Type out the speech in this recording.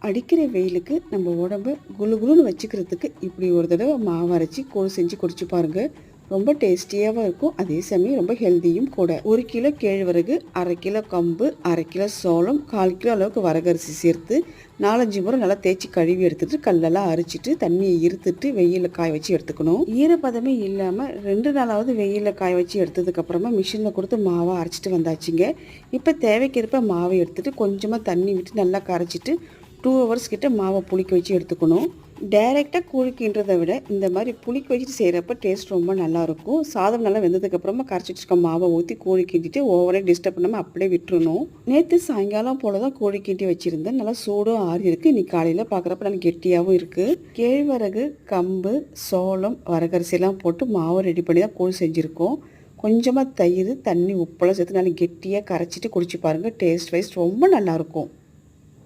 அடிக்கிற வெயிலுக்கு நம்ம உடம்பு குளு குளுன்னு வச்சுக்கிறதுக்கு இப்படி ஒரு தடவை மாவு அரைச்சி கூழ் செஞ்சு குடிச்சு பாருங்க. ரொம்ப டேஸ்டியாகவும் இருக்கும், அதே சமயம் ரொம்ப ஹெல்த்தியும் கூட. 1 கிலோ கேழ்வரகு, 1/2 கிலோ கம்பு, 1/2 கிலோ சோளம், 1/4 கிலோ அளவுக்கு வரகரிசி சேர்த்து 4-5 முறை நல்லா தேய்ச்சி கழுவி எடுத்துட்டு கல்லெல்லாம் அரிச்சிட்டு தண்ணியை இருத்துட்டு வெயிலில் காய வச்சு எடுத்துக்கணும். ஈரப்பதமே இல்லாமல் 2 நாளாவது வெயிலில் காய வச்சு எடுத்ததுக்கப்புறமா மிஷினில் கொடுத்து மாவை அரைச்சிட்டு வந்தாச்சுங்க. இப்போ தேவைக்கேற்ப மாவை எடுத்துட்டு கொஞ்சமாக தண்ணி விட்டு நல்லா கரைச்சிட்டு 2 ஹவர்ஸ் கிட்ட மாவை புளிக்க வச்சு எடுத்துக்கணும். டைரெக்டாக கூழுக்கின்றதை விட இந்த மாதிரி புளிக்க வச்சுட்டு செய்கிறப்ப டேஸ்ட் ரொம்ப நல்லாயிருக்கும். சாதம் நல்லா வெந்ததுக்கப்புறமா கரைச்சி வச்சுருக்க மாவை ஊற்றி கோழி கிண்டிட்டு ஓவரே டிஸ்டர்ப் பண்ணாமல் அப்படியே விட்டுறணும். நேற்று சாயங்காலம் போல் தான் கோழி கிண்டி வச்சுருந்தேன். நல்லா சூடும் ஆறி இருக்குது. இன்றைக்கி காலையில் பார்க்குறப்ப நல்லா கெட்டியாகவும் இருக்குது. கேழ்வரகு, கம்பு, சோளம், வரகரிசியெல்லாம் போட்டு மாவை ரெடி பண்ணி தான் கூழ் செஞ்சுருக்கோம். கொஞ்சமாக தயிர், தண்ணி, உப்பெல்லாம் சேர்த்து நல்லா கெட்டியாக கரைச்சிட்டு குடிச்சு பாருங்கள். டேஸ்ட் வைஸ் ரொம்ப நல்லாயிருக்கும்.